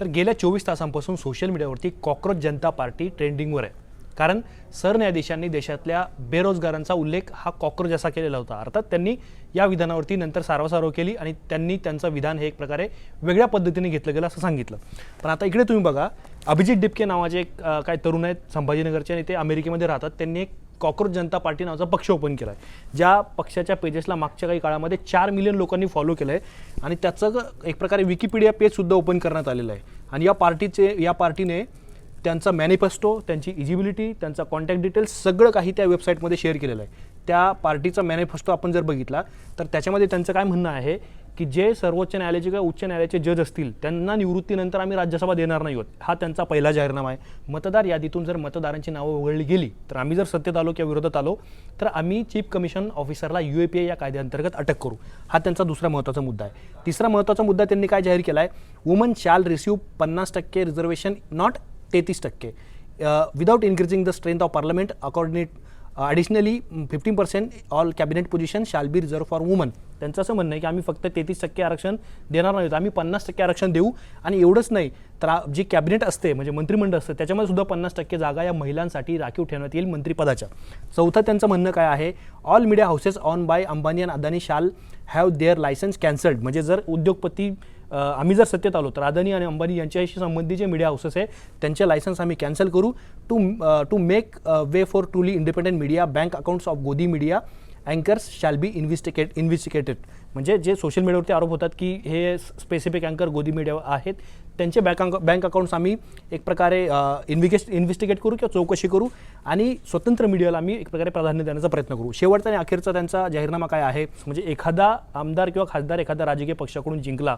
तर गेल्या 24 तासांपासून सोशल मीडियावरती कॉकरोच जनता पार्टी ट्रेंडिंगवर आहे। कारण सरन्यायाधीशांनी देशातल्या बेरोजगारांचा उल्लेख हा कॉकरोच असा केलेला होता। अर्थात त्यांनी या विधानावरती नंतर सारवासारव केली आणि त्यांनी त्यांचं विधान हे एक प्रकारे वेगळ्या पद्धतीने घेतलं गेलं असं सांगितलं। पण आता इकडे तुम्ही बघा, अभिजित डिपके नावाचे एक काय तरुण आहेत संभाजीनगरचे आणि ते अमेरिकेमध्ये राहतात। त्यांनी एक कॉकरोच जनता पार्टी नावाचा पक्ष ओपन केला आहे, ज्या पक्षाच्या पेजेसला मागच्या काही काळामध्ये 4 मिलियन लोकांनी फॉलो केलं आहे आणि त्याचं एक प्रकारे विकिपीडिया पेज सुद्धा ओपन करण्यात आलेलं आहे। आणि या पार्टीने त्यांचा मॅनिफेस्टो, त्यांची इजिबिलिटी, त्यांचा कॉन्टॅक्ट डिटेल्स सगळं काही त्या वेबसाईटमध्ये शेअर केलेलं आहे। त्या पार्टीचा मॅनिफेस्टो आपण जर बघितला तर त्याच्यामध्ये त्यांचं काय म्हणणं आहे की जे सर्वोच्च न्यायालयाचे किंवा उच्च न्यायालयाचे जज असतील त्यांना निवृत्तीनंतर आम्ही राज्यसभा देणार नाही आहोत, हा त्यांचा पहिला जाहीरनामा आहे। मतदार यादीतून जर मतदारांची नावं वगळली गेली तर आम्ही जर सत्तेत आलो किंवा विरोधात आलो तर आम्ही चीफ कमिशन ऑफिसरला UAPA या कायद्याअंतर्गत अटक करू, हा त्यांचा दुसरा महत्त्वाचा मुद्दा आहे। तिसरा महत्त्वाचा मुद्दा त्यांनी काय जाहीर केला आहे, woman shall receive 50% reservation, not 33%, without increasing the strength of parliament according additionally 15% all cabinet position shall be reserve for woman. त्यांचं असं म्हणणं आहे की आम्ही फक्त 33% आरक्षण देणार नाहीत, आम्ही 50% आरक्षण देऊ। आणि एवढंच नाही तर जी कॅबिनेट असते म्हणजे मंत्रिमंडळ असतं त्याच्यामध्ये सुद्धा 50% जागा या महिलांसाठी राखीव ठेवण्यात येईल मंत्रिपदाच्या। चौथं त्यांचं म्हणणं काय आहे, all media houses owned by Ambani and Adani shall have their licence cancelled. म्हणजे जर उद्योगपती आम्ही जर सत्तेत आलो तर अदानी आणि अंबानी यांच्याशी संबंधित जे मीडिया हाऊसेस आहे त्यांचे लायसन्स आम्ही कॅन्सल करू to make way for truly independent media. Bank accounts of Godi media anchors shall be investigated. म्हणजे जे सोशल मीडियावरती आरोप होतात की हे स्पेसिफिक अँकर गोदी मीडिया आहेत त्यांचे बँक अकाउंट्स आम्ही एक प्रकारे इन्व्हेस्टिगेट करू किंवा चौकशी करू आणि स्वतंत्र मीडियाला आम्ही एक प्रकारे प्राधान्य देण्याचा प्रयत्न करू। शेवटचा आणि अखेरचा त्यांचा जाहीरनामा काय आहे, म्हणजे एखादा आमदार किंवा खासदार एखाद्या राजकीय पक्षाकडून जिंकला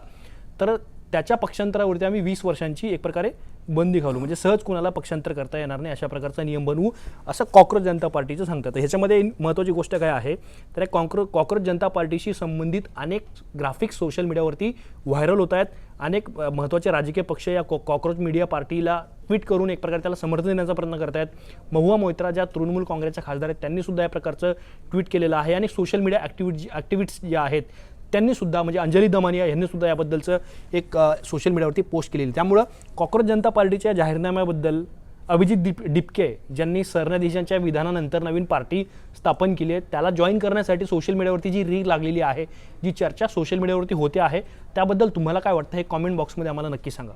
तर त्याच्या पक्षांतरावरती आम्ही 20 वर्षांची एक प्रकारे बंदी घालू, म्हणजे सहज कुणाला पक्षांतर करता येणार नाही अशा प्रकारचा नियम बनवू, असं कॉकरोच जनता पार्टीचं सांगतात। ह्याच्यामध्ये महत्त्वाची गोष्ट काय आहे तर कॉकरोच जनता पार्टीशी संबंधित अनेक ग्राफिक्स सोशल मीडियावरती व्हायरल होत आहेत। अनेक महत्त्वाचे राजकीय पक्ष या कॉकरोच मीडिया पार्टीला ट्विट करून एक प्रकारे त्याला समर्थन देण्याचा प्रयत्न करत आहेत। महुआ मोइत्रा ज्या तृणमूल काँग्रेसच्या खासदार आहेत त्यांनी सुद्धा या प्रकारचं ट्विट केलेलं आहे आणि सोशल मीडिया ॲक्टिव्हिस्ट ज्या आहेत त्यांनी सुद्धा म्हणजे अंजली दमानिया यांनी सुद्धा याबद्दलचं एक सोशल मीडियावरती पोस्ट केलेली। त्यामुळं कॉकरोच जनता पार्टीच्या जाहीरनाम्याबद्दल अभिजित डिपके ज्यांनी सरन्यायाधीशांच्या विधानानंतर नवीन पार्टी स्थापन केली आहे त्याला जॉईन करण्यासाठी सोशल मीडियावरती जी रील लागलेली आहे, जी चर्चा सोशल मीडियावरती होते आहे, त्याबद्दल तुम्हाला काय वाटतं हे कॉमेंट बॉक्समध्ये आम्हाला नक्की सांगा।